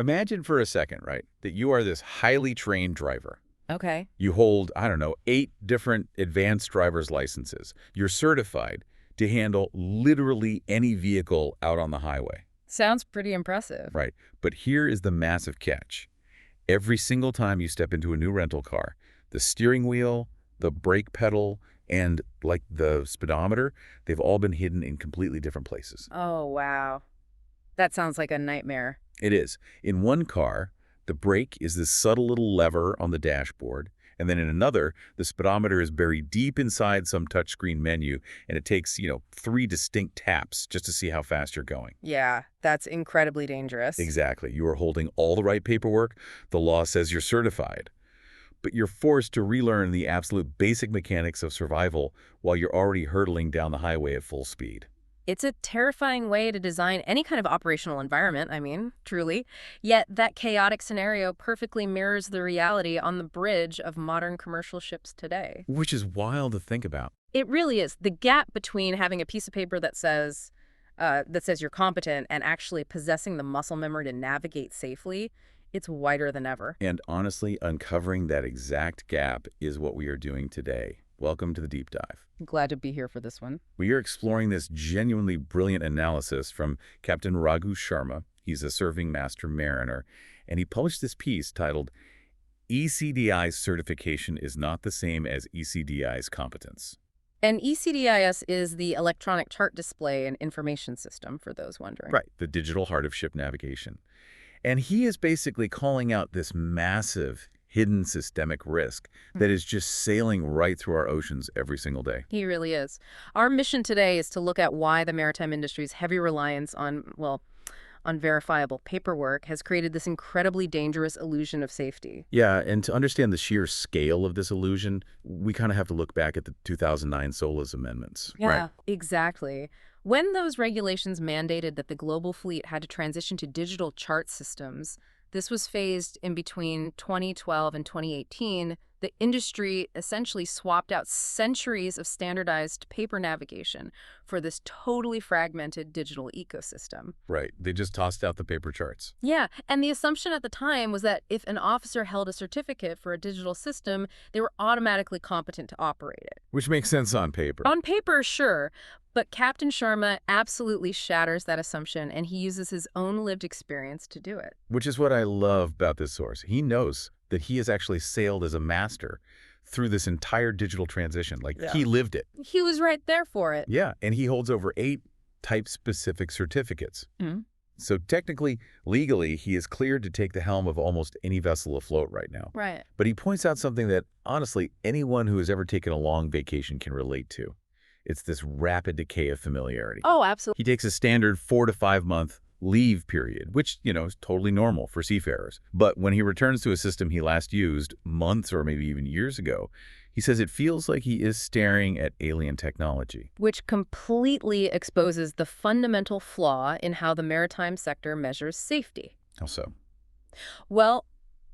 Imagine for a second, right, that you are this highly trained driver. Okay. You hold, I don't know, 8 different advanced driver's licenses. You're certified to handle literally any vehicle out on the highway. Sounds pretty impressive. Right. But here is the massive catch. Every single time you step into a new rental car, the steering wheel, the brake pedal, and like the speedometer, they've all been hidden in completely different places. Oh, wow. That sounds like a nightmare. It is. In one car, the brake is this subtle little lever on the dashboard, and then in another, the speedometer is buried deep inside some touchscreen menu, and it takes, 3 distinct taps just to see how fast you're going. Yeah, that's incredibly dangerous. Exactly. You are holding all the right paperwork. The law says you're certified. But you're forced to relearn the absolute basic mechanics of survival while you're already hurtling down the highway at full speed. It's a terrifying way to design any kind of operational environment, truly. Yet that chaotic scenario perfectly mirrors the reality on the bridge of modern commercial ships today. Which is wild to think about. It really is. The gap between having a piece of paper that says you're competent and actually possessing the muscle memory to navigate safely, it's wider than ever. And honestly, uncovering that exact gap is what we are doing today. Welcome to the Deep Dive. Glad to be here for this one. We are exploring this genuinely brilliant analysis from Captain Raghu Sharma. He's a serving master mariner, and he published this piece titled, ECDIS certification is not the same as ECDIS competence. And ECDIS is the electronic chart display and information system, for those wondering. Right, the digital heart of ship navigation. And he is basically calling out this massive hidden systemic risk that is just sailing right through our oceans every single day. He really is. Our mission today is to look at why the maritime industry's heavy reliance on, unverifiable paperwork has created this incredibly dangerous illusion of safety. Yeah, and to understand the sheer scale of this illusion, we kind of have to look back at the 2009 SOLAS amendments. Yeah, right? Exactly. When those regulations mandated that the global fleet had to transition to digital chart systems, this was phased in between 2012 and 2018. The industry essentially swapped out centuries of standardized paper navigation for this totally fragmented digital ecosystem. Right. They just tossed out the paper charts. Yeah, and the assumption at the time was that if an officer held a certificate for a digital system, they were automatically competent to operate it. Which makes sense on paper. On paper, sure, but Captain Sharma absolutely shatters that assumption, and he uses his own lived experience to do it. Which is what I love about this source. He knows that he has actually sailed as a master through this entire digital transition. He lived it. He was right there for it. Yeah, and he holds over 8 type-specific certificates. Mm-hmm. So technically, legally, he is cleared to take the helm of almost any vessel afloat right now. Right. But he points out something that, honestly, anyone who has ever taken a long vacation can relate to. It's this rapid decay of familiarity. Oh, absolutely. He takes a standard 4 to 5 month leave period, which, is totally normal for seafarers. But when he returns to a system he last used months or maybe even years ago, he says it feels like he is staring at alien technology. Which completely exposes the fundamental flaw in how the maritime sector measures safety. How so? Well,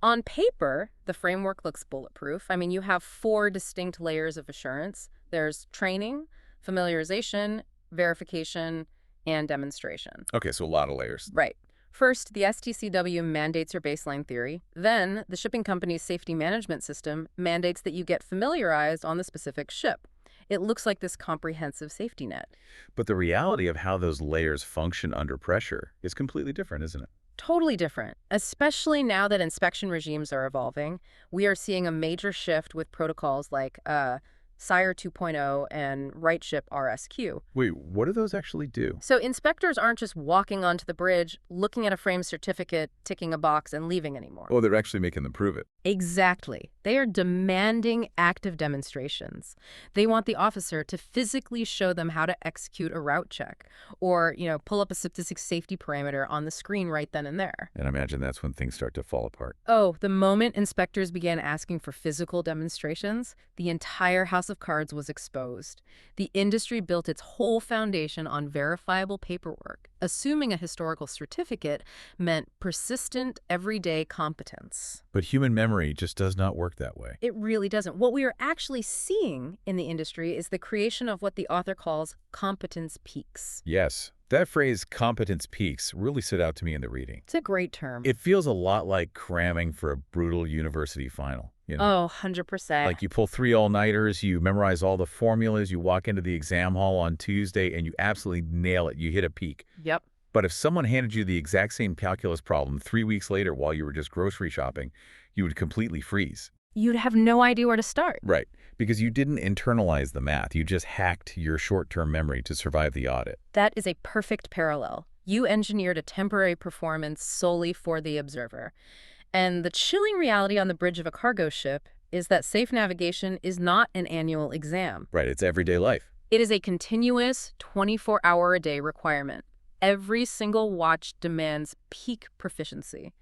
on paper, the framework looks bulletproof. You have 4 distinct layers of assurance. There's training, familiarization, verification, and demonstration. Okay, so a lot of layers. Right. First, the STCW mandates your baseline theory. Then, the shipping company's safety management system mandates that you get familiarized on the specific ship. It looks like this comprehensive safety net. But the reality of how those layers function under pressure is completely different, isn't it? Totally different, especially now that inspection regimes are evolving. We are seeing a major shift with protocols like SIRE 2.0 and RightShip RSQ. Wait, what do those actually do? So inspectors aren't just walking onto the bridge, looking at a framed certificate, ticking a box, and leaving anymore. Oh, they're actually making them prove it. Exactly. They are demanding active demonstrations. They want the officer to physically show them how to execute a route check or, pull up a specific safety parameter on the screen right then and there. And I imagine that's when things start to fall apart. Oh, the moment inspectors began asking for physical demonstrations, the entire house of cards was exposed. The industry built its whole foundation on verifiable paperwork, assuming a historical certificate meant persistent, everyday competence. But human memory just does not work that way. It really doesn't. What we are actually seeing in the industry is the creation of what the author calls competence peaks. Yes, That phrase, competence peaks, really stood out to me in the reading. It's a great term. It feels a lot like cramming for a brutal university final, you know? Oh, 100%. Like you pull 3 all-nighters, you memorize all the formulas, you walk into the exam hall on Tuesday, and you absolutely nail it. You hit a peak. Yep. But if someone handed you the exact same calculus problem 3 weeks later while you were just grocery shopping, you would completely freeze. You'd have no idea where to start. Right, because you didn't internalize the math. You just hacked your short-term memory to survive the audit. That is a perfect parallel. You engineered a temporary performance solely for the observer. And the chilling reality on the bridge of a cargo ship is that safe navigation is not an annual exam. Right, it's everyday life. It is a continuous 24-hour-a-day requirement. Every single watch demands peak proficiency.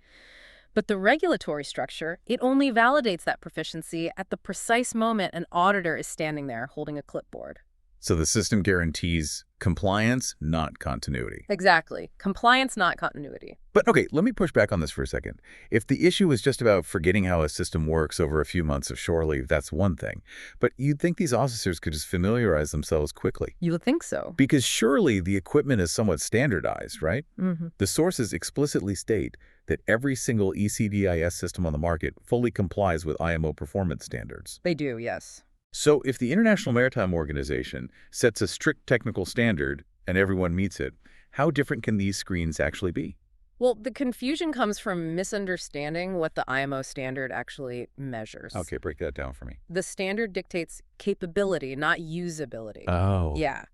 But the regulatory structure, it only validates that proficiency at the precise moment an auditor is standing there holding a clipboard. So the system guarantees compliance, not continuity. Exactly. Compliance, not continuity. But okay, let me push back on this for a second. If the issue is just about forgetting how a system works over a few months of shore leave, that's one thing. But you'd think these officers could just familiarize themselves quickly. You would think so. Because surely the equipment is somewhat standardized, right? Mm-hmm. The sources explicitly state that every single ECDIS system on the market fully complies with IMO performance standards. They do, yes. So if the International Maritime Organization sets a strict technical standard and everyone meets it, how different can these screens actually be? Well, the confusion comes from misunderstanding what the IMO standard actually measures. Okay, break that down for me. The standard dictates capability, not usability. Oh. Yeah.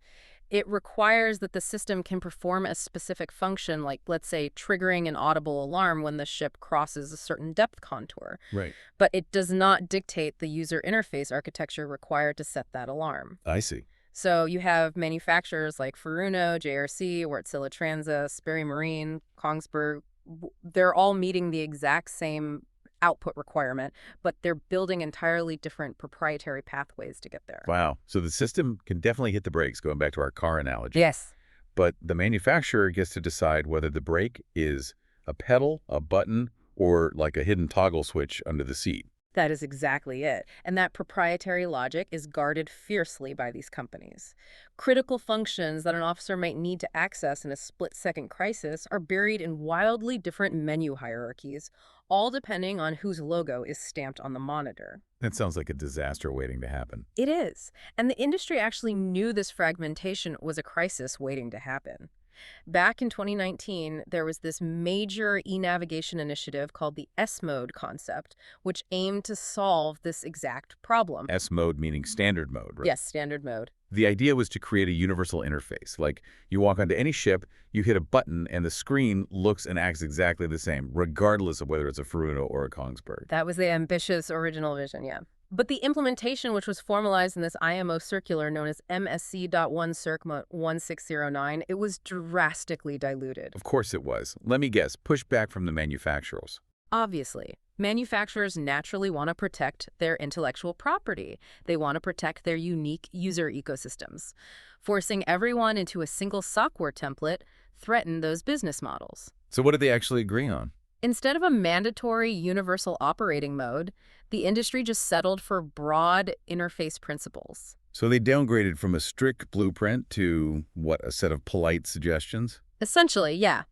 It requires that the system can perform a specific function, like, let's say, triggering an audible alarm when the ship crosses a certain depth contour. Right. But it does not dictate the user interface architecture required to set that alarm. I see. So you have manufacturers like Furuno, JRC, Wärtsilä Transa, Sperry Marine, Kongsberg. They're all meeting the exact same output requirement, but they're building entirely different proprietary pathways to get there. Wow. So the system can definitely hit the brakes, going back to our car analogy. Yes. But the manufacturer gets to decide whether the brake is a pedal, a button, or like a hidden toggle switch under the seat. That is exactly it. And that proprietary logic is guarded fiercely by these companies. Critical functions that an officer might need to access in a split-second crisis are buried in wildly different menu hierarchies, all depending on whose logo is stamped on the monitor. That sounds like a disaster waiting to happen. It is. And the industry actually knew this fragmentation was a crisis waiting to happen. Back in 2019, there was this major e-navigation initiative called the S-mode concept, which aimed to solve this exact problem. S-mode meaning standard mode, right? Yes, standard mode. The idea was to create a universal interface. Like, you walk onto any ship, you hit a button, and the screen looks and acts exactly the same, regardless of whether it's a Furuno or a Kongsberg. That was the ambitious original vision, yeah. But the implementation, which was formalized in this IMO circular known as MSC.1-Circ.1609, it was drastically diluted. Of course it was. Let me guess, pushback from the manufacturers. Obviously, manufacturers naturally want to protect their intellectual property. They want to protect their unique user ecosystems. Forcing everyone into a single software template threatened those business models. So what did they actually agree on? Instead of a mandatory universal operating mode, the industry just settled for broad interface principles. So they downgraded from a strict blueprint to, what, a set of polite suggestions? Essentially, yeah.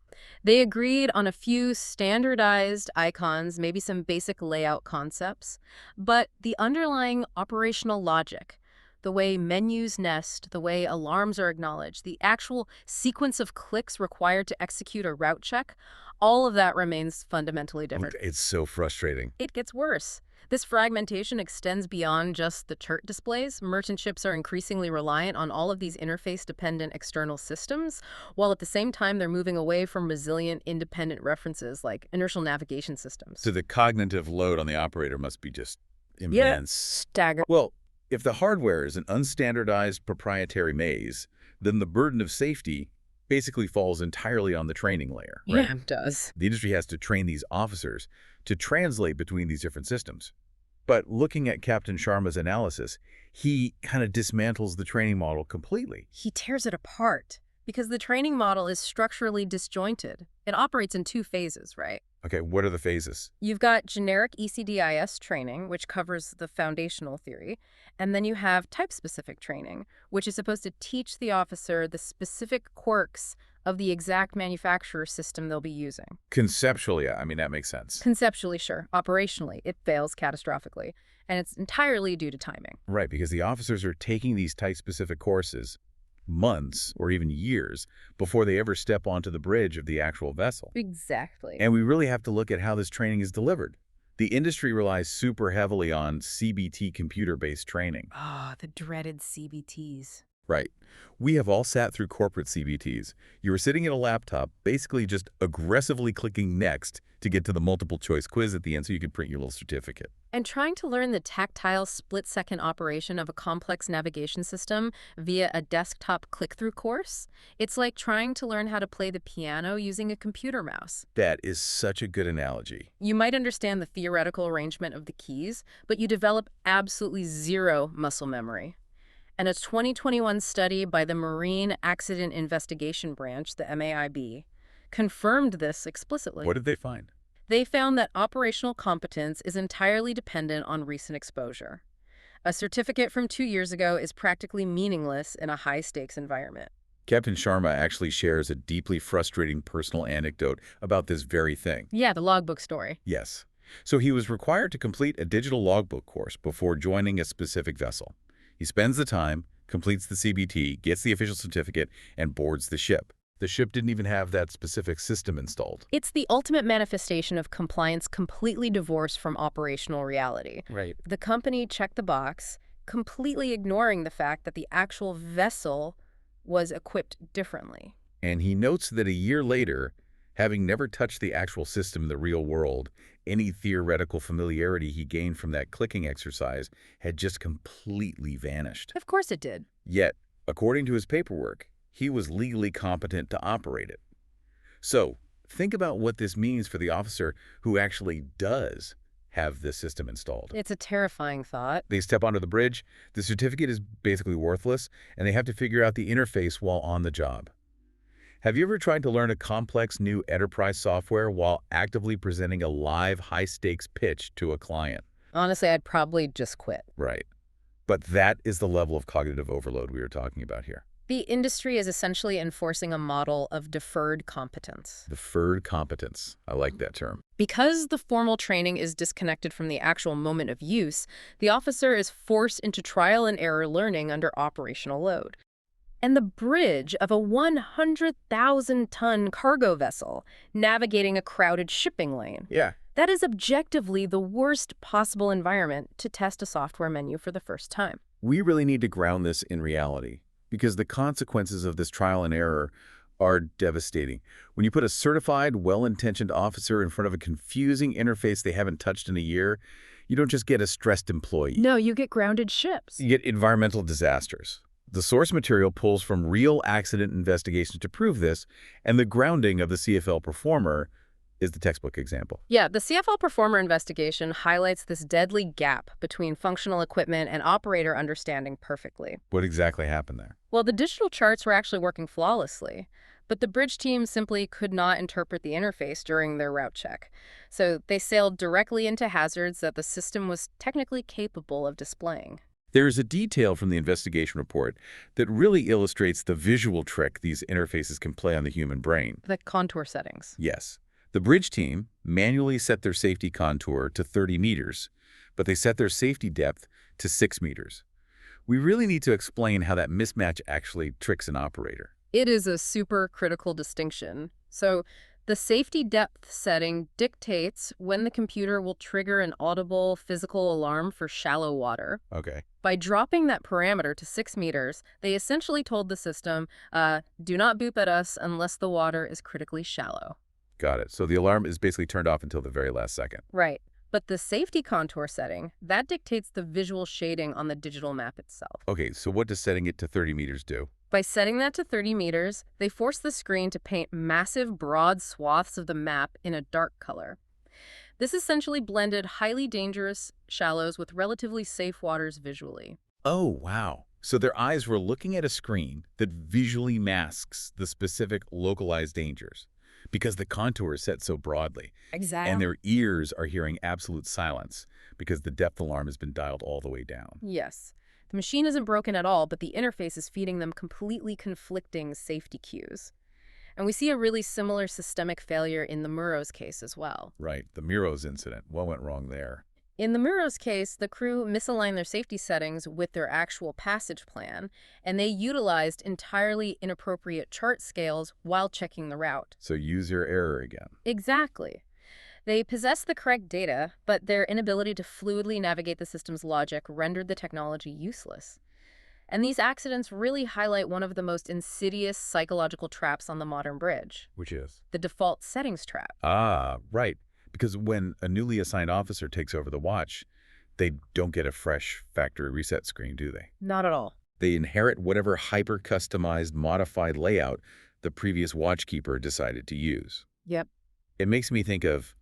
They agreed on a few standardized icons, maybe some basic layout concepts, but the underlying operational logic, the way menus nest, the way alarms are acknowledged, the actual sequence of clicks required to execute a route check, all of that remains fundamentally different. It's so frustrating. It gets worse. This fragmentation extends beyond just the chart displays. Merchant ships are increasingly reliant on all of these interface-dependent external systems, while at the same time they're moving away from resilient, independent references like inertial navigation systems. So the cognitive load on the operator must be just immense. Yeah, staggering. Well, if the hardware is an unstandardized proprietary maze, then the burden of safety basically falls entirely on the training layer, right? Yeah, it does. The industry has to train these officers to translate between these different systems. But looking at Captain Sharma's analysis, he kind of dismantles the training model completely. He tears it apart because the training model is structurally disjointed. It operates in two phases, right? Okay, what are the phases? You've got generic ECDIS training, which covers the foundational theory, and then you have type-specific training, which is supposed to teach the officer the specific quirks of the exact manufacturer system they'll be using. Conceptually, I mean, that makes sense. Conceptually, sure. Operationally, it fails catastrophically, and it's entirely due to timing. Right, because the officers are taking these type-specific courses months or even years before they ever step onto the bridge of the actual vessel. Exactly. And we really have to look at how this training is delivered. The industry relies super heavily on CBT computer-based training. Ah, the dreaded CBTs. Right. We have all sat through corporate CBTs. You were sitting at a laptop, basically just aggressively clicking next to get to the multiple choice quiz at the end so you could print your little certificate. And trying to learn the tactile split-second operation of a complex navigation system via a desktop click-through course, it's like trying to learn how to play the piano using a computer mouse. That is such a good analogy. You might understand the theoretical arrangement of the keys, but you develop absolutely zero muscle memory. And a 2021 study by the Marine Accident Investigation Branch, the MAIB, confirmed this explicitly. What did they find? They found that operational competence is entirely dependent on recent exposure. A certificate from 2 years ago is practically meaningless in a high-stakes environment. Captain Sharma actually shares a deeply frustrating personal anecdote about this very thing. Yeah, the logbook story. Yes. So he was required to complete a digital logbook course before joining a specific vessel. He spends the time, completes the CBT, gets the official certificate, and boards the ship. The ship didn't even have that specific system installed. It's the ultimate manifestation of compliance completely divorced from operational reality. Right. The company checked the box, completely ignoring the fact that the actual vessel was equipped differently. And he notes that a year later, having never touched the actual system in the real world, any theoretical familiarity he gained from that clicking exercise had just completely vanished. Of course it did. Yet, according to his paperwork, he was legally competent to operate it. So, think about what this means for the officer who actually does have this system installed. It's a terrifying thought. They step onto the bridge, the certificate is basically worthless, and they have to figure out the interface while on the job. Have you ever tried to learn a complex new enterprise software while actively presenting a live high-stakes pitch to a client? Honestly, I'd probably just quit. Right. But that is the level of cognitive overload we were talking about here. The industry is essentially enforcing a model of deferred competence. Deferred competence. I like that term. Because the formal training is disconnected from the actual moment of use, the officer is forced into trial and error learning under operational load. And the bridge of a 100,000-ton cargo vessel navigating a crowded shipping lane. Yeah. That is objectively the worst possible environment to test a software menu for the first time. We really need to ground this in reality, because the consequences of this trial and error are devastating. When you put a certified, well-intentioned officer in front of a confusing interface they haven't touched in a year, you don't just get a stressed employee. No, you get grounded ships. You get environmental disasters. The source material pulls from real accident investigations to prove this, and the grounding of the CFL performer is the textbook example. Yeah, the CFL performer investigation highlights this deadly gap between functional equipment and operator understanding perfectly. What exactly happened there? Well, the digital charts were actually working flawlessly, but the bridge team simply could not interpret the interface during their route check. So they sailed directly into hazards that the system was technically capable of displaying. There is a detail from the investigation report that really illustrates the visual trick these interfaces can play on the human brain. The contour settings. Yes. The bridge team manually set their safety contour to 30 meters, but they set their safety depth to 6 meters. We really need to explain how that mismatch actually tricks an operator. It is a super critical distinction. So the safety depth setting dictates when the computer will trigger an audible physical alarm for shallow water. Okay. By dropping that parameter to 6 meters, they essentially told the system, do not boop at us unless the water is critically shallow. Got it. So the alarm is basically turned off until the very last second. Right. But the safety contour setting, that dictates the visual shading on the digital map itself. Okay, so what does setting it to 30 meters do? By setting that to 30 meters, they force the screen to paint massive, broad swaths of the map in a dark color. This essentially blended highly dangerous shallows with relatively safe waters visually. Oh, wow. So their eyes were looking at a screen that visually masks the specific localized dangers because the contour is set so broadly. Exactly. And their ears are hearing absolute silence because the depth alarm has been dialed all the way down. Yes. The machine isn't broken at all, but the interface is feeding them completely conflicting safety cues. And we see a really similar systemic failure in the Murrow's case as well. Right, the Muros incident. What went wrong there? In the Murrow's case, the crew misaligned their safety settings with their actual passage plan, and they utilized entirely inappropriate chart scales while checking the route. So user error again. Exactly. They possessed the correct data, but their inability to fluidly navigate the system's logic rendered the technology useless. And these accidents really highlight one of the most insidious psychological traps on the modern bridge, Which is? the default settings trap. Ah, right. Because when a newly assigned officer takes over the watch, they don't get a fresh factory reset screen, do they? Not at all. They inherit whatever hyper-customized, modified layout the previous watchkeeper decided to use. Yep. It makes me think of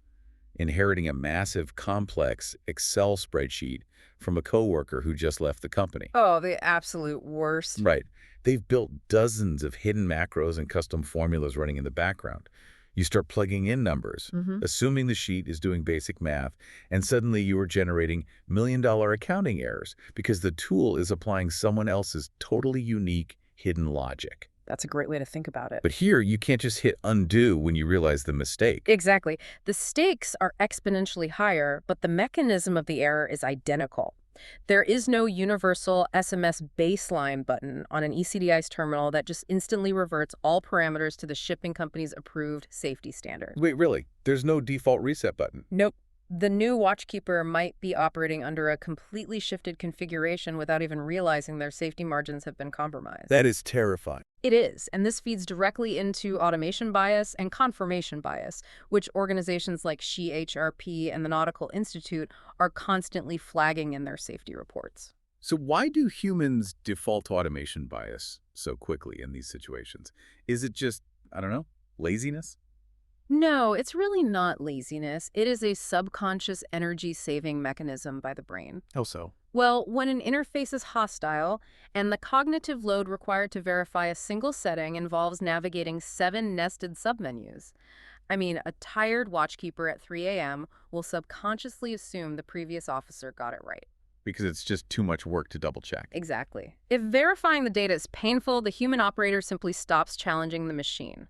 inheriting a massive, complex Excel spreadsheet from a coworker who just left the company. Oh, the absolute worst. Right. They've built dozens of hidden macros and custom formulas running in the background. You start plugging in numbers, assuming the sheet is doing basic math, and suddenly you are generating million-dollar accounting errors because the tool is applying someone else's totally unique hidden logic. That's a great way to think about it. But here, you can't just hit undo when you realize the mistake. Exactly. The stakes are exponentially higher, but the mechanism of the error is identical. There is no universal SMS baseline button on an ECDIS terminal that just instantly reverts all parameters to the shipping company's approved safety standard. Wait, really? There's no default reset button? Nope. The new watchkeeper might be operating under a completely shifted configuration without even realizing their safety margins have been compromised. That is terrifying. It is, and this feeds directly into automation bias and confirmation bias, which organizations like SHE-HRP and the Nautical Institute are constantly flagging in their safety reports. So why do humans default to automation bias so quickly in these situations? Is it just, I don't know, laziness? No, it's really not laziness. It is a subconscious energy-saving mechanism by the brain. How so? Well, when an interface is hostile and the cognitive load required to verify a single setting involves navigating 7 nested submenus. I mean, a tired watchkeeper at 3 a.m. will subconsciously assume the previous officer got it right. Because it's just too much work to double check. Exactly. If verifying the data is painful, the human operator simply stops challenging the machine.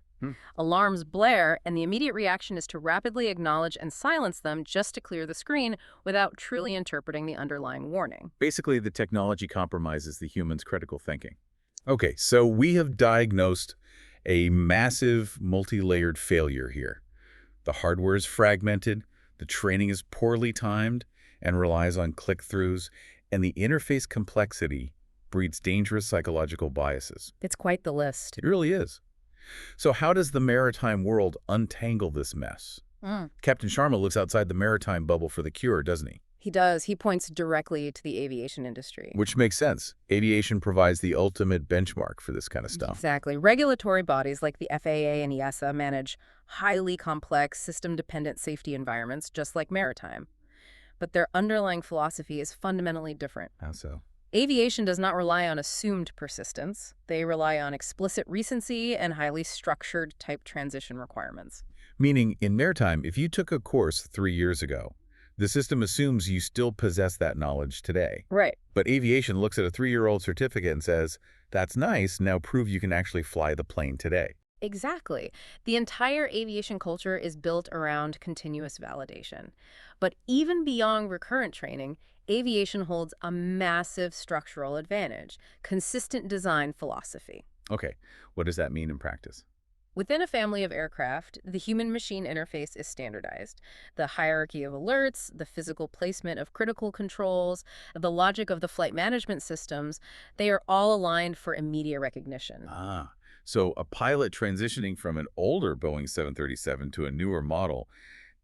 Alarms blare, and the immediate reaction is to rapidly acknowledge and silence them just to clear the screen without truly interpreting the underlying warning. Basically, the technology compromises the human's critical thinking. Okay, so we have diagnosed a massive multi-layered failure here. The hardware is fragmented, the training is poorly timed and relies on click-throughs, and the interface complexity breeds dangerous psychological biases. It's quite the list. It really is. So how does the maritime world untangle this mess? Captain Sharma looks outside the maritime bubble for the cure, doesn't he? He does. He points directly to the aviation industry. Which makes sense. Aviation provides the ultimate benchmark for this kind of stuff. Exactly. Regulatory bodies like the FAA and EASA manage highly complex, system-dependent safety environments, just like maritime. But their underlying philosophy is fundamentally different. How so? Aviation does not rely on assumed persistence. They rely on explicit recency and highly structured type transition requirements. Meaning, in maritime, if you took a course 3 years ago, the system assumes you still possess that knowledge today. Right. But aviation looks at a 3-year-old certificate and says, that's nice, now prove you can actually fly the plane today. Exactly. The entire aviation culture is built around continuous validation. But even beyond recurrent training, aviation holds a massive structural advantage: consistent design philosophy. Okay, what does that mean in practice? Within a family of aircraft, the human-machine interface is standardized. The hierarchy of alerts, the physical placement of critical controls, the logic of the flight management systems, they are all aligned for immediate recognition. Ah, so a pilot transitioning from an older Boeing 737 to a newer model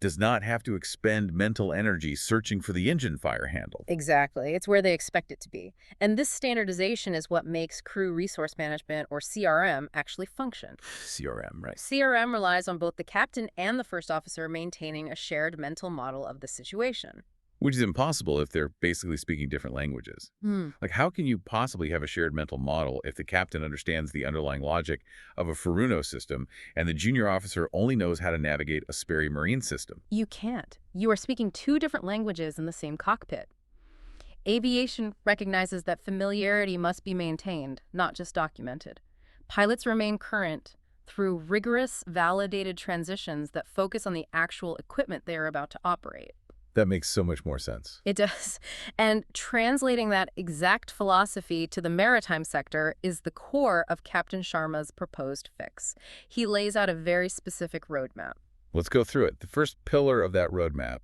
does not have to expend mental energy searching for the engine fire handle. Exactly. It's where they expect it to be. And this standardization is what makes crew resource management, or CRM, actually function. CRM, right? CRM relies on both the captain and the first officer maintaining a shared mental model of the situation. Which is impossible if they're basically speaking different languages. Like, how can you possibly have a shared mental model if the captain understands the underlying logic of a Furuno system and the junior officer only knows how to navigate a Sperry Marine system? You can't. You are speaking 2 different languages in the same cockpit. Aviation recognizes that familiarity must be maintained, not just documented. Pilots remain current, through rigorous, validated transitions that focus on the actual equipment they are about to operate. That makes so much more sense. It does. And translating that exact philosophy to the maritime sector is the core of Captain Sharma's proposed fix. He lays out a very specific roadmap. Let's go through it. The first pillar of that roadmap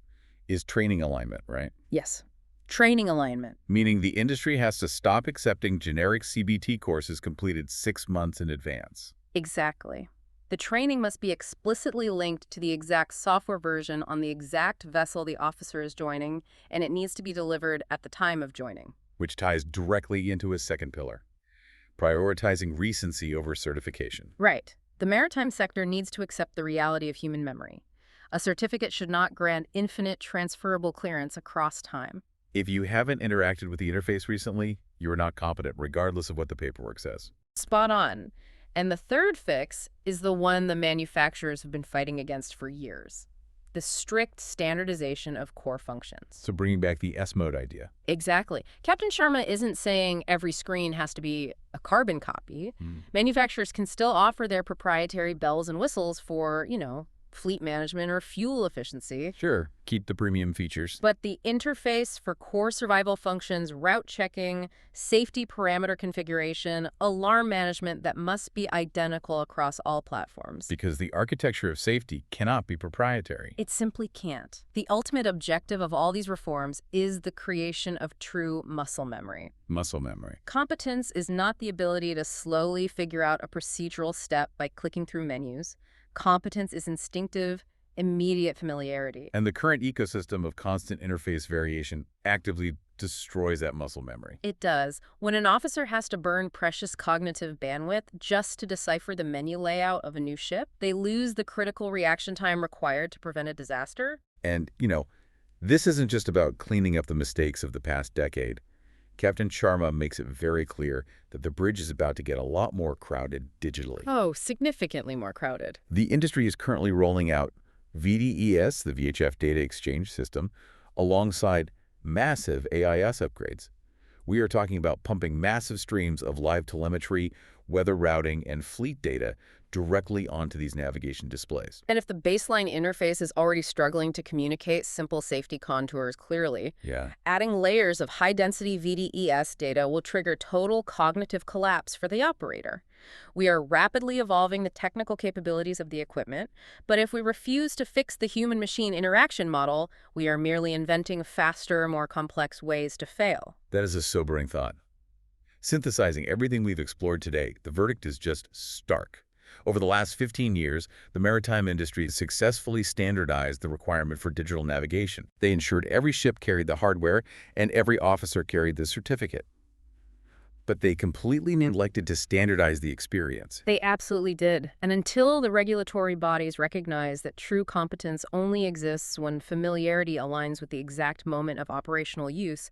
is training alignment, right? Yes. Training alignment. Meaning the industry has to stop accepting generic CBT courses completed 6 months in advance. Exactly. The training must be explicitly linked to the exact software version on the exact vessel the officer is joining, and it needs to be delivered at the time of joining. Which ties directly into his second pillar, prioritizing recency over certification. Right. The maritime sector needs to accept the reality of human memory. A certificate should not grant infinite transferable clearance across time. If you haven't interacted with the interface recently, you are not competent, regardless of what the paperwork says. Spot on. And the third fix is the one the manufacturers have been fighting against for years: the strict standardization of core functions. So bringing back the S-mode idea. Exactly. Captain Sharma isn't saying every screen has to be a carbon copy. Manufacturers can still offer their proprietary bells and whistles for, fleet management or fuel efficiency. Sure, keep the premium features. But the interface for core survival functions, route checking, safety parameter configuration, alarm management, that must be identical across all platforms. Because the architecture of safety cannot be proprietary. It simply can't. The ultimate objective of all these reforms is the creation of true muscle memory. Muscle memory. Competence is not the ability to slowly figure out a procedural step by clicking through menus. Competence is instinctive, immediate familiarity. And the current ecosystem of constant interface variation actively destroys that muscle memory. It does. When an officer has to burn precious cognitive bandwidth just to decipher the menu layout of a new ship, they lose the critical reaction time required to prevent a disaster. And, this isn't just about cleaning up the mistakes of the past decade. Captain Sharma makes it very clear that the bridge is about to get a lot more crowded digitally. Oh, significantly more crowded. The industry is currently rolling out VDES, the VHF Data Exchange System, alongside massive AIS upgrades. We are talking about pumping massive streams of live telemetry, weather routing, and fleet data directly onto these navigation displays. And if the baseline interface is already struggling to communicate simple safety contours clearly, adding layers of high-density VDES data will trigger total cognitive collapse for the operator. We are rapidly evolving the technical capabilities of the equipment, but if we refuse to fix the human-machine interaction model, we are merely inventing faster, more complex ways to fail. That is a sobering thought. Synthesizing everything we've explored today, the verdict is just stark. Over the last 15 years, the maritime industry successfully standardized the requirement for digital navigation. They ensured every ship carried the hardware and every officer carried the certificate. But they completely neglected to standardize the experience. They absolutely did. And until the regulatory bodies recognize that true competence only exists when familiarity aligns with the exact moment of operational use,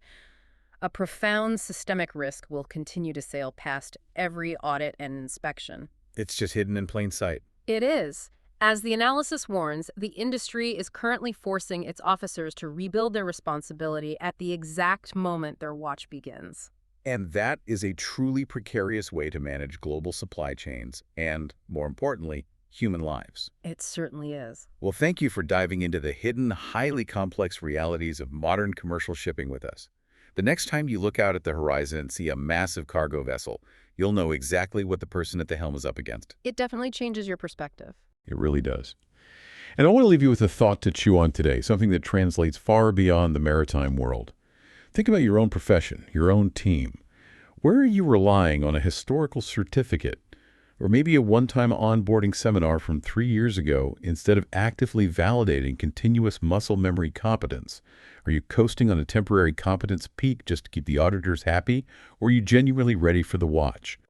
a profound systemic risk will continue to sail past every audit and inspection. It's just hidden in plain sight. It is. As the analysis warns, the industry is currently forcing its officers to rebuild their responsibility at the exact moment their watch begins. And that is a truly precarious way to manage global supply chains and, more importantly, human lives. It certainly is. Well, thank you for diving into the hidden, highly complex realities of modern commercial shipping with us. The next time you look out at the horizon and see a massive cargo vessel, you'll know exactly what the person at the helm is up against. It definitely changes your perspective. It really does. And I want to leave you with a thought to chew on today, something that translates far beyond the maritime world. Think about your own profession, your own team. Where are you relying on a historical certificate or maybe a one-time onboarding seminar from 3 years ago instead of actively validating continuous muscle memory competence? Are you coasting on a temporary competence peak just to keep the auditors happy, or are you genuinely ready for the watch?